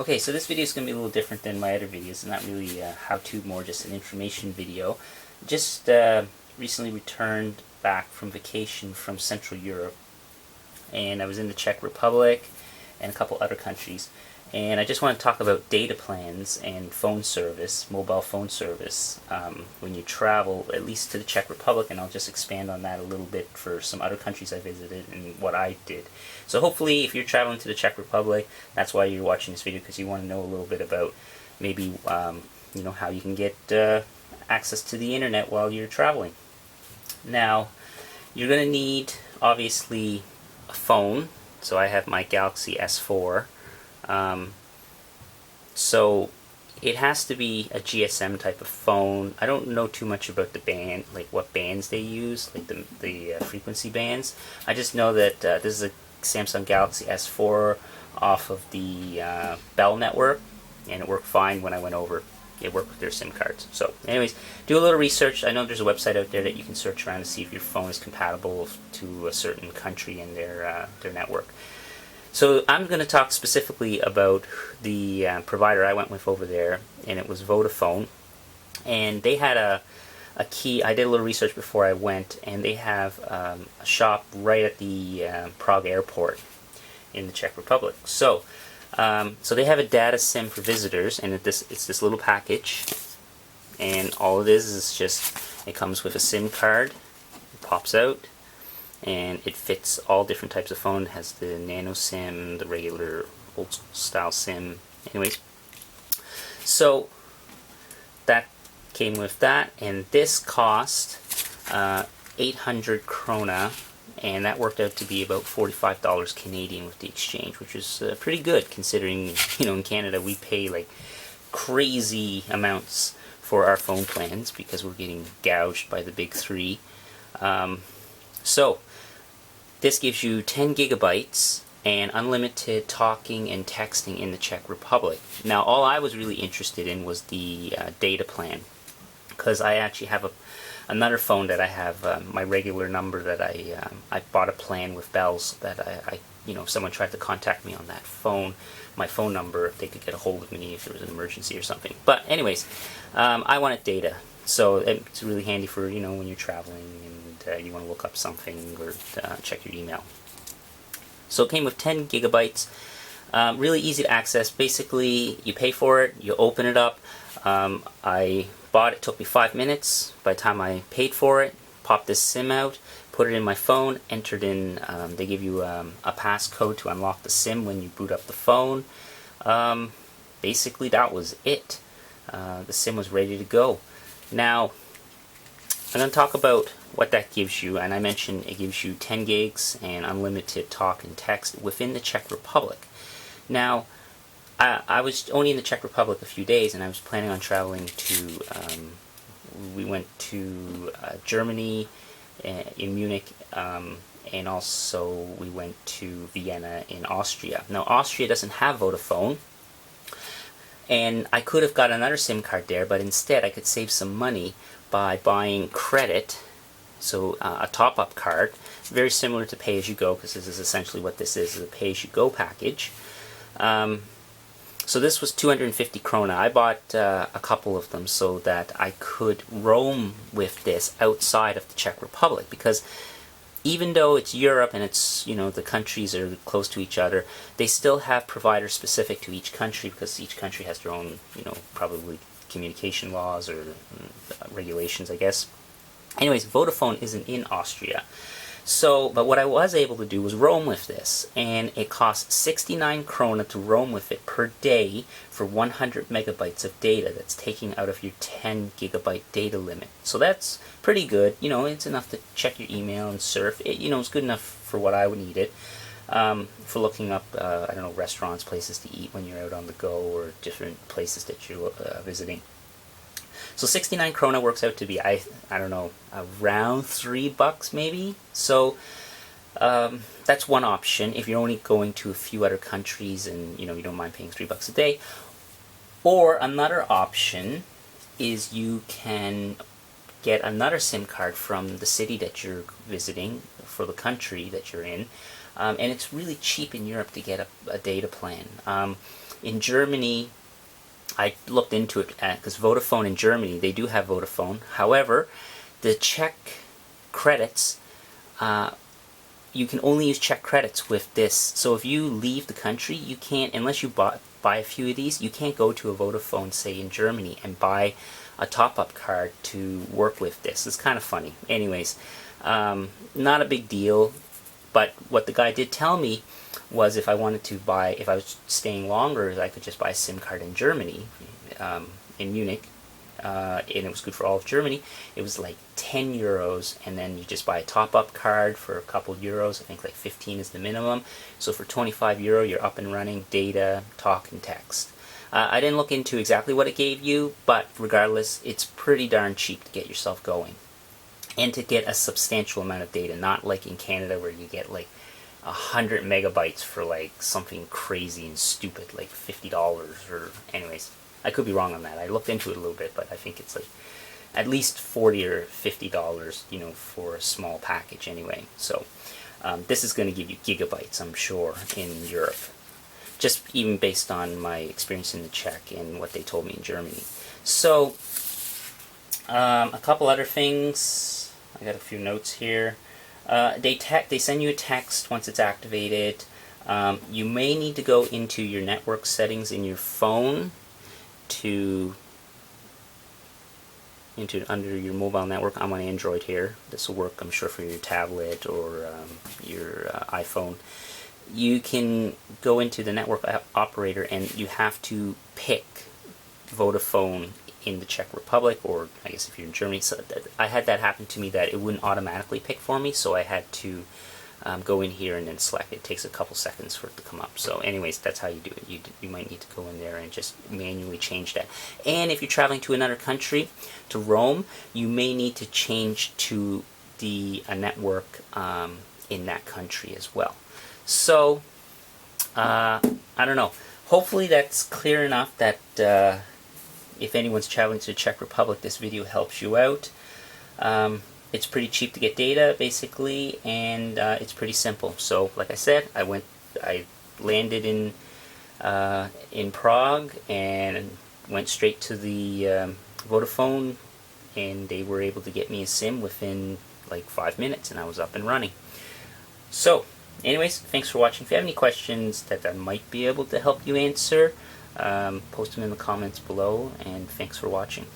Okay, so this video is going to be a little different than my other videos. It's not really a how-to, more just an information video. Just recently returned back from vacation from Central Europe, and I was in the Czech Republic and a couple other countries. And I just want to talk about data plans and phone service, mobile phone service, when you travel, at least to the Czech Republic, and I'll just expand on that a little bit for some other countries I visited and what I did. So hopefully if you're traveling to the Czech Republic, that's why you're watching this video, because you want to know a little bit about maybe how you can get access to the internet while you're traveling. Now, you're going to need, obviously, a phone. So I have my Galaxy S4. So it has to be a GSM type of phone. I don't know too much about the band, like what bands they use, like the frequency bands. I just know that this is a Samsung Galaxy S4 off of the Bell network, and it worked fine when I went over. It worked with their SIM cards. So anyways, do a little research. I know there's a website out there that you can search around to see if your phone is compatible to a certain country and their network. So I'm going to talk specifically about the provider I went with over there, and it was Vodafone. And they had a key. I did a little research before I went, and they have a shop right at the Prague airport in the Czech Republic. So they have a data SIM for visitors, and it's this little package. And all it is just, it comes with a SIM card. It pops out. And it fits all different types of phone. It has the nano SIM, the regular old style SIM. Anyways, so that came with that, and this cost 800 krona, and that worked out to be about $45 Canadian with the exchange, which is pretty good considering, in Canada we pay like crazy amounts for our phone plans because we're getting gouged by the big three. So this gives you 10 gigabytes and unlimited talking and texting in the Czech Republic. Now, all I was really interested in was the data plan, because I actually have another phone that I have my regular number that I bought a plan with Bell's that if someone tried to contact me on that phone, my phone number, if they could get a hold of me if there was an emergency or something. But anyways, I wanted data, so it's really handy for when you're traveling and you want to look up something or check your email. So it came with 10 gigabytes, really easy to access. Basically, you pay for it, you open it up. I bought it, took me 5 minutes. By the time I paid for it, popped this SIM out, put it in my phone, entered in, they give you a passcode to unlock the SIM when you boot up the phone. Basically, that was it. The SIM was ready to go. Now, I'm going to talk about what that gives you, and I mentioned it gives you 10 gigs and unlimited talk and text within the Czech Republic. Now, I was only in the Czech Republic a few days, and I was planning on traveling to, we went to Germany, in Munich, and also we went to Vienna in Austria. Now, Austria doesn't have Vodafone, and I could have got another SIM card there, but instead I could save some money by buying credit, so a top-up card, very similar to pay-as-you-go, because this is essentially what this is a pay-as-you-go package. So this was 250 krona. I bought a couple of them so that I could roam with this outside of the Czech Republic, because even though it's Europe and it's, the countries are close to each other, they still have providers specific to each country, because each country has their own, probably communication laws or regulations, I guess. Anyways, Vodafone isn't in Austria. So, but what I was able to do was roam with this, and it costs 69 krona to roam with it per day for 100 megabytes of data. That's taking out of your 10 gigabyte data limit. So that's pretty good. It's enough to check your email and surf. It's good enough for what I would need it. For looking up, restaurants, places to eat when you're out on the go, or different places that you're visiting. So 69 krona works out to be, I don't know, around $3 maybe. So that's one option if you're only going to a few other countries and you don't mind paying $3 a day. Or another option is you can get another SIM card from the city that you're visiting for the country that you're in. And it's really cheap in Europe to get a data plan. In Germany, I looked into it because Vodafone in Germany, they do have Vodafone. However, the Czech credits, you can only use Czech credits with this. So if you leave the country, you can't, unless you buy a few of these, you can't go to a Vodafone, say in Germany, and buy a top-up card to work with this. It's kind of funny. Anyways, not a big deal, but what the guy did tell me was if I wanted to buy, if I was staying longer, I could just buy a SIM card in Germany, in Munich, and it was good for all of Germany. It was like 10 euros, and then you just buy a top-up card for a couple euros. I think like 15 is the minimum. So for 25 euro, you're up and running, data, talk, and text. I didn't look into exactly what it gave you, but regardless, it's pretty darn cheap to get yourself going. And to get a substantial amount of data, not like in Canada where you get like 100 megabytes for like something crazy and stupid, like $50 or, anyways, I could be wrong on that. I looked into it a little bit, but I think it's like at least $40 or $50, you know, for a small package anyway. So this is going to give you gigabytes, I'm sure, in Europe. Just even based on my experience in the Czech and what they told me in Germany. So, a couple other things. I got a few notes here. They send you a text once it's activated. You may need to go into your network settings in your phone under your mobile network. I'm on Android here. This will work, I'm sure, for your tablet or your iPhone. You can go into the network operator and you have to pick Vodafone in the Czech Republic, or I guess if you're in Germany. So I had that happen to me that it wouldn't automatically pick for me, so I had to go in here and then select it. It takes a couple seconds for it to come up. So anyways, that's how you do it. You might need to go in there and just manually change that. And if you're traveling to another country, to Rome, you may need to change to a network in that country as well. So, I don't know. Hopefully that's clear enough that if anyone's traveling to the Czech Republic, this video helps you out. It's pretty cheap to get data, basically, and it's pretty simple. So, like I said, I landed in Prague and went straight to the Vodafone, and they were able to get me a SIM within like 5 minutes, and I was up and running. So, anyways, thanks for watching. If you have any questions that I might be able to help you answer, post them in the comments below, and thanks for watching.